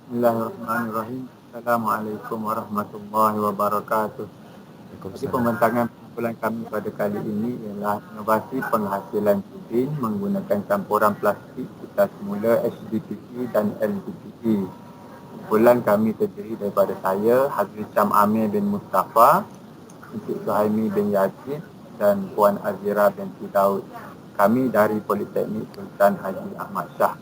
Bismillahirrahmanirrahim. Assalamualaikum warahmatullahi wabarakatuh. Jadi Waalaikumsalam. pembentangan kumpulan kami pada kali ini ialah inovasi penghasilan jubin menggunakan campuran plastik kita semula HDPE dan LDPE. Kumpulan kami terdiri daripada saya, Hazri Syam Amir bin Mustafa, Encik Suhaimi bin Yazid dan Puan Azira binti Daud. Kami dari Politeknik Sultan Haji Ahmad Shah.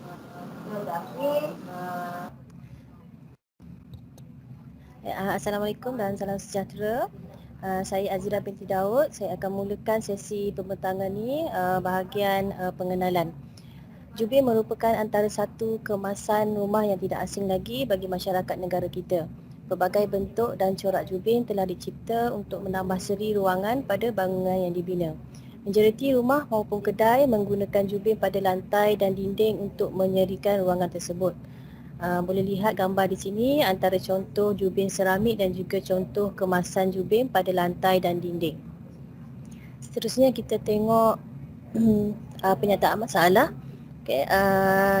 Assalamualaikum dan salam sejahtera. Saya Azira binti Daud. Saya akan mulakan sesi pembentangan ni bahagian pengenalan. Jubin merupakan antara satu kemasan rumah yang tidak asing lagi bagi masyarakat negara kita. Pelbagai bentuk dan corak jubin telah dicipta untuk menambah seri ruangan pada bangunan yang dibina. Majoriti rumah maupun kedai menggunakan jubin pada lantai dan dinding untuk menyerikan ruangan tersebut. Boleh lihat gambar di sini antara contoh jubin seramik dan juga contoh kemasan jubin pada lantai dan dinding. Seterusnya kita tengok penyataan masalah.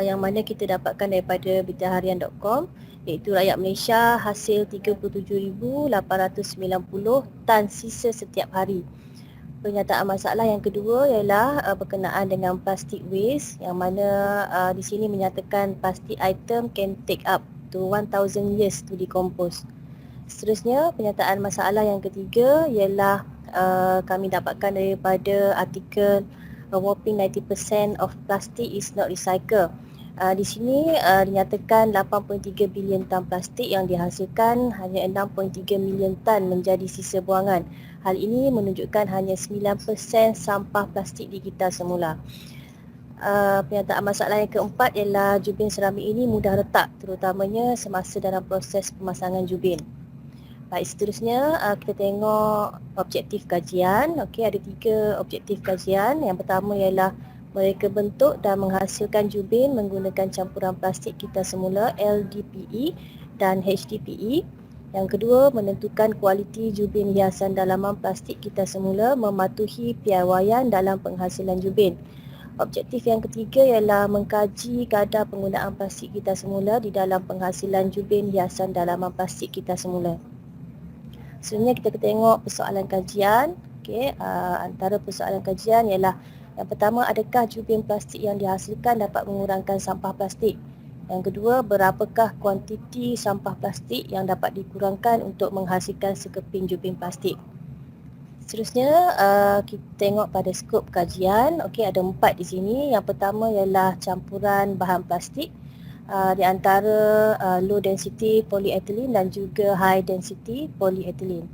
Yang mana kita dapatkan daripada beritaharian.com, iaitu rakyat Malaysia hasil 37,890 tan sisa setiap hari. Pernyataan masalah yang kedua ialah berkenaan dengan plastic waste, yang mana di sini menyatakan plastic item can take up to 1000 years to decompose. Seterusnya, pernyataan masalah yang ketiga ialah kami dapatkan daripada artikel a whopping 90% of plastic is not recycled. Di sini dinyatakan 8.3 bilion tan plastik yang dihasilkan, hanya 6.3 milion tan menjadi sisa buangan. Hal ini menunjukkan hanya 9% sampah plastik di kita semula. Pernyataan masalah yang keempat ialah jubin seramik ini mudah retak, terutamanya semasa dalam proses pemasangan jubin. Baik, seterusnya kita tengok objektif kajian. Okey, ada 3 objektif kajian. Yang pertama ialah mereka bentuk dan menghasilkan jubin menggunakan campuran plastik kita semula LDPE dan HDPE. Yang kedua, menentukan kualiti jubin hiasan dalaman plastik kita semula mematuhi piawaian dalam penghasilan jubin. Objektif yang ketiga ialah mengkaji kadar penggunaan plastik kita semula di dalam penghasilan jubin hiasan dalaman plastik kita semula. Sebenarnya kita tengok persoalan kajian. Antara persoalan kajian ialah yang pertama, adakah jubin plastik yang dihasilkan dapat mengurangkan sampah plastik? Yang kedua, berapakah kuantiti sampah plastik yang dapat dikurangkan untuk menghasilkan sekeping jubin plastik? Seterusnya, kita tengok pada skop kajian. Ada 4 di sini. Yang pertama ialah campuran bahan plastik di antara low density polyethylene dan juga high density polyethylene.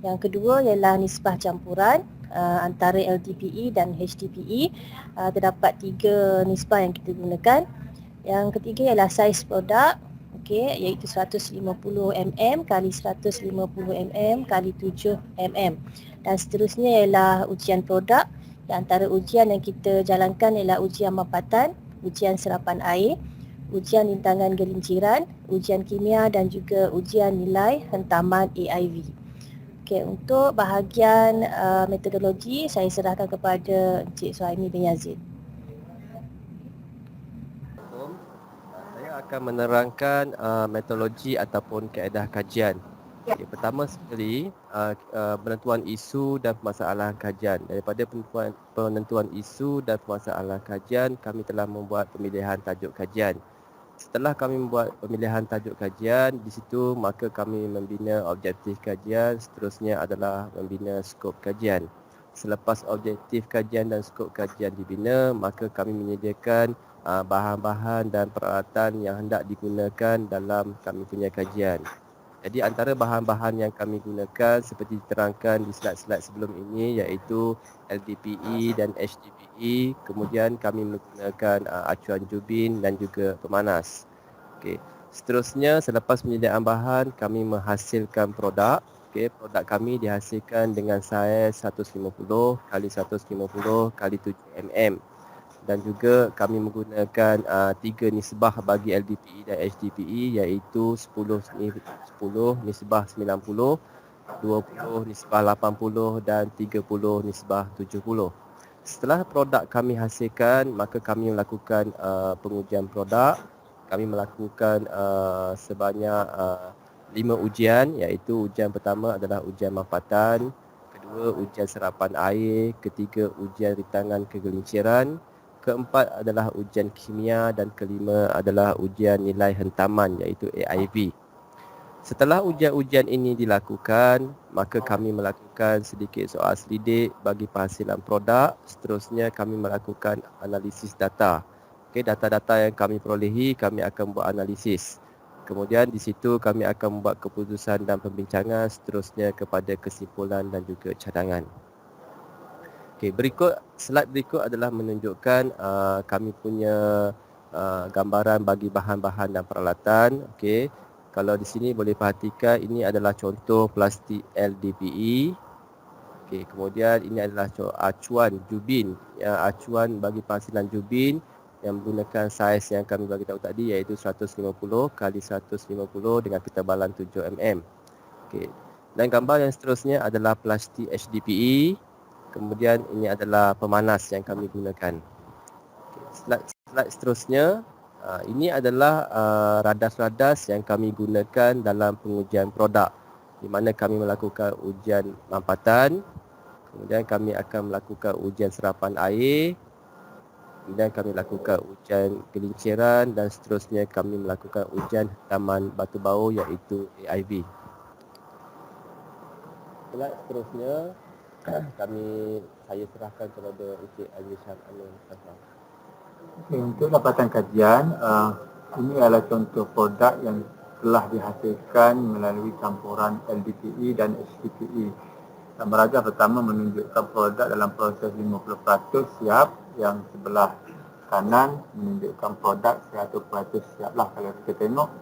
Yang kedua ialah nisbah campuran antara LDPE dan HDPE. Terdapat 3 nisbah yang kita gunakan. Yang ketiga ialah saiz produk, iaitu 150 mm kali 150 mm kali 7 mm. Dan seterusnya ialah ujian produk. Di antara ujian yang kita jalankan ialah ujian mampatan, ujian serapan air, ujian rintangan gelinciran, ujian kimia dan juga ujian nilai hentaman AIV. Untuk bahagian metodologi, saya serahkan kepada Encik Suhaimi bin Yazid. Saya akan menerangkan metodologi ataupun kaedah kajian. Pertama sekali, penentuan isu dan permasalahan kajian. Daripada penentuan isu dan permasalahan kajian, kami telah membuat pemilihan tajuk kajian. Setelah kami membuat pemilihan tajuk kajian, di situ maka kami membina objektif kajian, seterusnya adalah membina skop kajian. Selepas objektif kajian dan skop kajian dibina, maka kami menyediakan bahan-bahan dan peralatan yang hendak digunakan dalam kami punya kajian. Jadi antara bahan-bahan yang kami gunakan seperti diterangkan di slide-slide sebelum ini, iaitu LDPE dan HDPE. Kemudian kami menggunakan acuan jubin dan juga pemanas. Seterusnya, selepas penyediaan bahan, kami menghasilkan produk. Produk kami dihasilkan dengan saiz 150 kali 150 kali 7 mm. Dan juga kami menggunakan 3 nisbah bagi LDPE dan HDPE, iaitu 10 nisbah 90, 20 nisbah 80 dan 30 nisbah 70. Setelah produk kami hasilkan, maka kami melakukan pengujian produk. kami melakukan sebanyak 5 ujian, iaitu ujian pertama adalah ujian mampatan, kedua ujian serapan air, ketiga ujian rintangan kegelinciran, keempat adalah ujian kimia dan kelima adalah ujian nilai hentaman iaitu AIV. Setelah ujian-ujian ini dilakukan, maka kami melakukan sedikit soal selidik bagi penghasilan produk. Seterusnya kami melakukan analisis data. Okey, data-data yang kami perolehi, kami akan buat analisis. Kemudian di situ kami akan membuat keputusan dan pembincangan, seterusnya kepada kesimpulan dan juga cadangan. Okey, slide berikut adalah menunjukkan kami punya gambaran bagi bahan-bahan dan peralatan. Okey, kalau di sini boleh perhatikan, ini adalah contoh plastik LDPE. Okey, kemudian ini adalah acuan jubin, acuan bagi penghasilan jubin yang menggunakan saiz yang kami bagi tahu tadi, iaitu 150 kali 150 dengan ketebalan 7 mm. Okey. Dan gambar yang seterusnya adalah plastik HDPE. Kemudian ini adalah pemanas yang kami gunakan. Okey. Slide seterusnya, ini adalah radas-radas yang kami gunakan dalam pengujian produk, di mana kami melakukan ujian mampatan, kemudian kami akan melakukan ujian serapan air, kemudian kami lakukan ujian gelinciran dan seterusnya kami melakukan ujian hentaman batu bau iaitu AIV. Seterusnya saya serahkan kepada Encik Aziz Syamsul. Okay, untuk dapatan kajian, ini adalah contoh produk yang telah dihasilkan melalui campuran LDPE dan HDPE. Gambar pertama menunjukkan produk dalam proses 50% siap, yang sebelah kanan menunjukkan produk 100% siap lah. Kalau kita tengok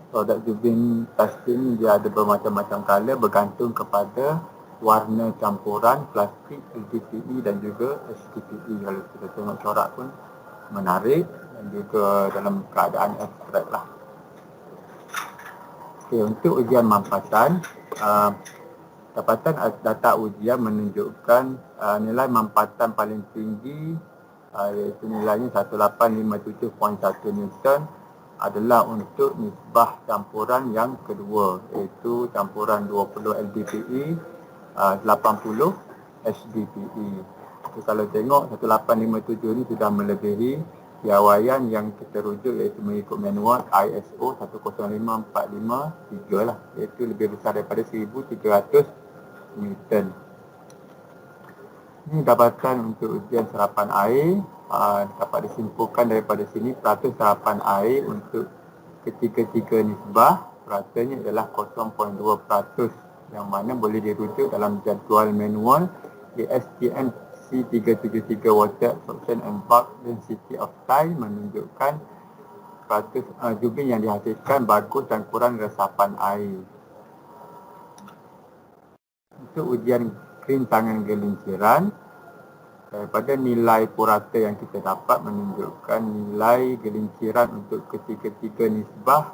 produk jubin plastik ini, dia ada bermacam-macam color bergantung kepada warna campuran plastik LDPE dan juga HDPE. Kalau kita tengok corak pun menarik dan juga dalam keadaan abstrak lah. Okay, untuk ujian mampatan, dapatan data ujian menunjukkan nilai mampatan paling tinggi, iaitu nilainya 1857.1 Newton, adalah untuk nisbah campuran yang kedua, iaitu campuran 20 LDPE, 80 HDPE. Jadi, kalau tengok 1857 ini sudah melebihi piawaian yang kita rujuk, iaitu mengikut manual ISO 105453 lah, iaitu lebih besar daripada 1300 Newton. Ini dapatan untuk ujian serapan air. Dapat disimpulkan daripada sini peratus serapan air untuk ketiga-tiga nisbah, peratusnya adalah 0.2%, yang mana boleh dirujuk dalam jadual manual ASTM C373 Water Absorption and Bulk Density of Tile, menunjukkan peratus jubin yang dihasilkan bagus dan kurang resapan air. Untuk ujian rintangan gelinciran, daripada nilai purata yang kita dapat menunjukkan nilai gelinciran untuk ketiga-tiga nisbah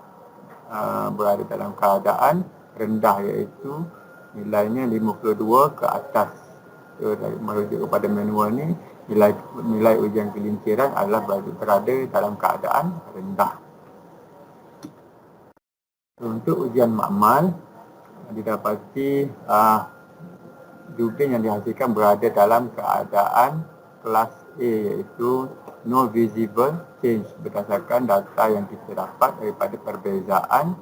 berada dalam keadaan rendah, iaitu nilainya 52 ke atas. So, merujuk kepada manual ni, nilai ujian gelinciran adalah berada dalam keadaan rendah. So, untuk ujian makmal, didapati jubin yang dihasilkan berada dalam keadaan kelas A, iaitu no visible change, berdasarkan data yang kita dapat daripada perbezaan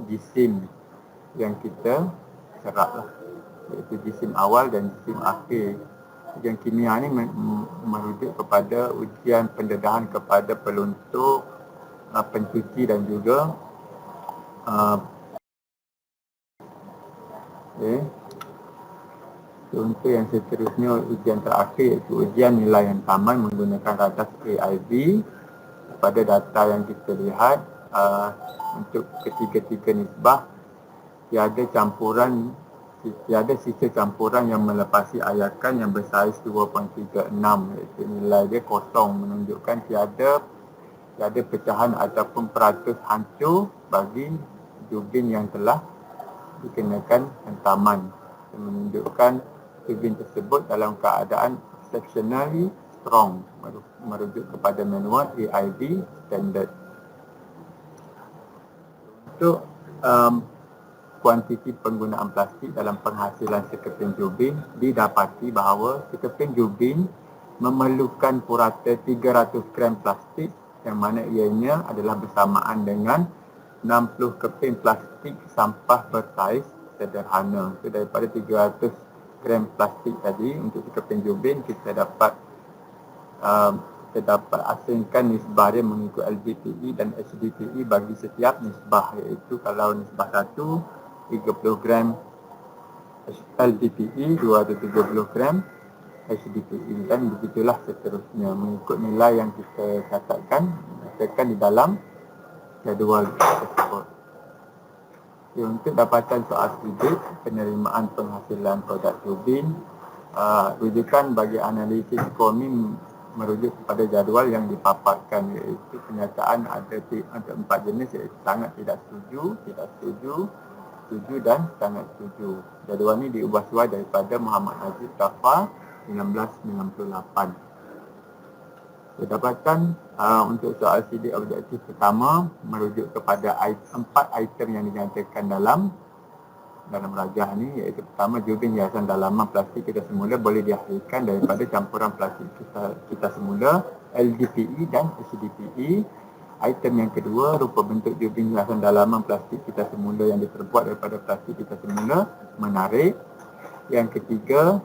jisim yang kita serap lah, iaitu jisim awal dan jisim akhir. Ujian kimia ni merujuk kepada ujian pendedahan kepada peluntuk, pencuci dan juga Untuk yang seterusnya, ujian terakhir iaitu ujian nilai hentaman menggunakan radas AIV. Pada data yang kita lihat, untuk ketiga-tiga nisbah, tiada sisa campuran yang melepasi ayakan yang bersaiz 2.36, iaitu nilai dia kosong, menunjukkan tiada pecahan ataupun peratus hancur bagi jubin yang telah dikenakan hentaman, yang menunjukkan jubin tersebut dalam keadaan exceptionally strong, merujuk kepada manual AIV standard. Untuk kuantiti penggunaan plastik dalam penghasilan sekeping jubin, didapati bahawa sekeping jubin memerlukan purata 300 gram plastik, yang mana ianya adalah bersamaan dengan 60 keping plastik sampah bersaiz sederhana. So, daripada 300 gram plastik tadi untuk sekeping jubin, kita dapat asingkan nisbah dia mengikut LDPE dan HDPE bagi setiap nisbah, iaitu kalau nisbah 1 30 gram LDPE, 230 gram HDPE, dan begitulah seterusnya mengikut nilai yang kita catatkan di dalam jadual tersebut. Untuk dapatan soal sidik penerimaan penghasilan produk jubin, rujukan bagi analisis SCOMI merujuk kepada jadual yang dipaparkan, iaitu kenyataan ada 4 jenis, iaitu sangat tidak setuju, setuju dan sangat setuju. Jadual ini diubah suai daripada Muhammad Najib Ghaffar 1998. Dapatan untuk soal sidik objektif pertama merujuk kepada 4 item yang dinyatakan dalam rajah ini, iaitu pertama, jubin hiasan dalaman plastik kita semula boleh dihasilkan daripada campuran plastik kita semula, LDPE dan HDPE. Item yang kedua, rupa bentuk jubin hiasan dalaman plastik kita semula yang diperbuat daripada plastik kita semula menarik. Yang ketiga,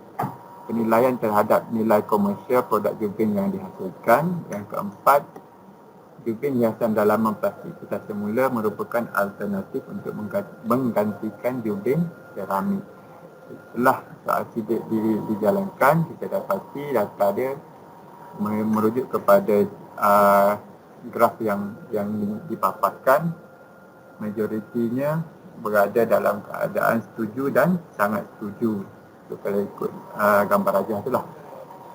penilaian terhadap nilai komersial produk jubin yang dihasilkan. Yang keempat, jubin hiasan dalaman plastik kita semula merupakan alternatif untuk menggantikan jubin keramik. Setelah soal sidik dijalankan, kita dapati data dia merujuk kepada graf yang dipaparkan. Majoritinya berada dalam keadaan setuju dan sangat setuju. So, kalau ikut gambar rajah itulah.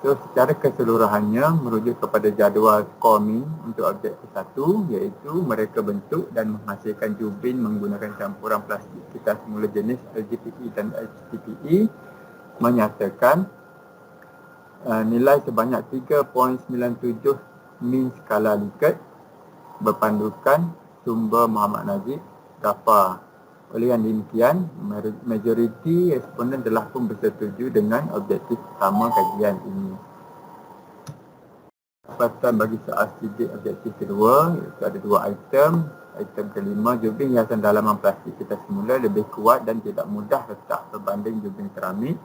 So, secara keseluruhannya merujuk kepada jadual SCOMI untuk objektif 1, iaitu mereka bentuk dan menghasilkan jubin menggunakan campuran plastik kita semula jenis LDPE dan HDPE, menyatakan nilai sebanyak 3.97 min skala Likert berpandukan sumber Muhammad Najib Ghaffar. Oleh yang demikian, majoriti responden telah pun bersetuju dengan objektif utama kajian ini. Dapatan bagi soal sidik objektif kedua, iaitu ada 2 item. Item kelima, jubin hiasan dalaman plastik kita semula lebih kuat dan tidak mudah retak berbanding jubin keramik.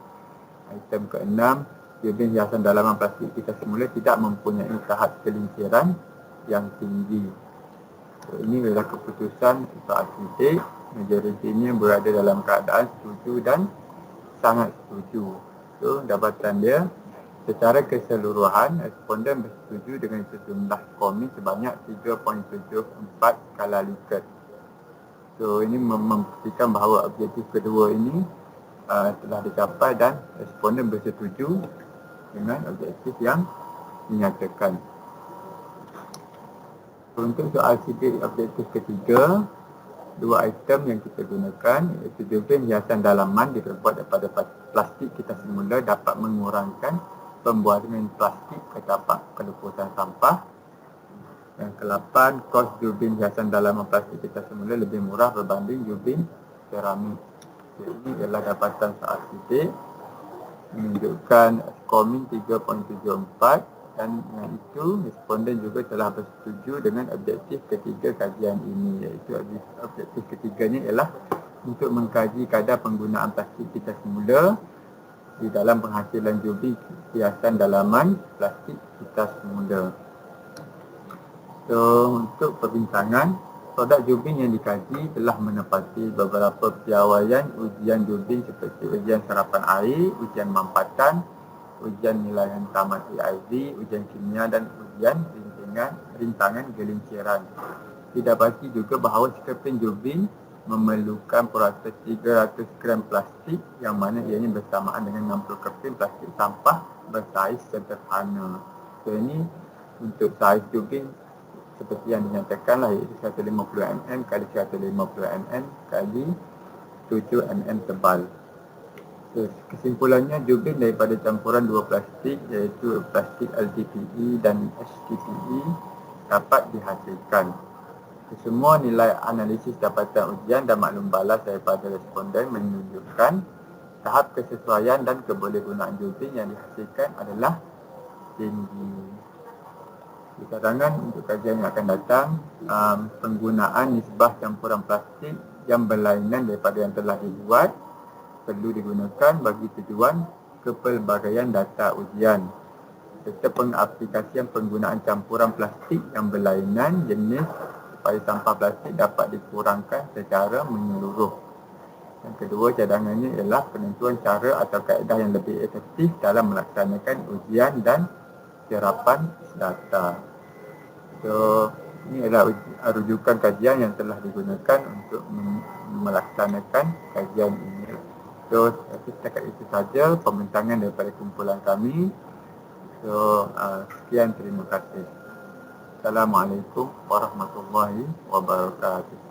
Item keenam, jubin hiasan dalaman plastik kita semula tidak mempunyai tahap kelinciran yang tinggi. So, ini adalah keputusan soal sidik. Majoritinya berada dalam keadaan setuju dan sangat setuju. So, dapatan dia, secara keseluruhan, responden bersetuju dengan sejumlah SCOMI sebanyak 3.74 skala Likert. So, ini membuktikan bahawa objektif kedua ini telah dicapai dan responden bersetuju dengan objektif yang dinyatakan. Untuk soal sidik objektif ketiga, 2 item yang kita gunakan, iaitu jubin hiasan dalaman diperbuat daripada plastik kita semula dapat mengurangkan pembuangan plastik ke tapak pelupusan sampah. Yang ke-8, kos jubin hiasan dalaman plastik kita semula lebih murah berbanding jubin keramik. Ini adalah dapatan soal sidik menunjukkan SCOMI 3.74, dan dengan itu responden juga telah bersetuju dengan objektif ketiga kajian ini, iaitu objektif ketiganya ialah untuk mengkaji kadar penggunaan plastik kita semula di dalam penghasilan jubin hiasan dalaman plastik kita semula. So, untuk perbincangan, produk jubin yang dikaji telah menepati beberapa piawaian ujian jubin seperti ujian serapan air, ujian mampatan, ujian nilaian tamat EID, ujian kimia dan ujian rintangan gelinciran. Didapati juga bahawa sekeping jubin memerlukan purata 300 gram plastik, yang mana ianya bersamaan dengan 60 keping plastik sampah bersaiz sederhana. So, ini untuk saiz jubin seperti yang dinyatakan lah, iaitu 150 mm kali 150 mm kali 7 mm tebal. So, kesimpulannya, jubin daripada campuran 2 plastik, iaitu plastik LDPE dan HDPE, dapat dihasilkan. Semua nilai analisis dapatan ujian dan maklum balas daripada responden menunjukkan tahap kesesuaian dan kebolehgunaan jubin yang dihasilkan adalah tinggi. Di cadangan untuk kajian yang akan datang, penggunaan nisbah campuran plastik yang berlainan daripada yang telah dibuat perlu digunakan bagi tujuan kepelbagaian data ujian serta pengaplikasian penggunaan campuran plastik yang berlainan jenis supaya sampah plastik dapat dikurangkan secara menyeluruh. Yang kedua cadangannya ialah penentuan cara atau kaedah yang lebih efektif dalam melaksanakan ujian dan serapan data. So, ini adalah rujukan kajian yang telah digunakan untuk melaksanakan kajian ini. So, setakat itu saja pembintangan daripada kumpulan kami. So, sekian, terima kasih. Assalamualaikum warahmatullahi wabarakatuh.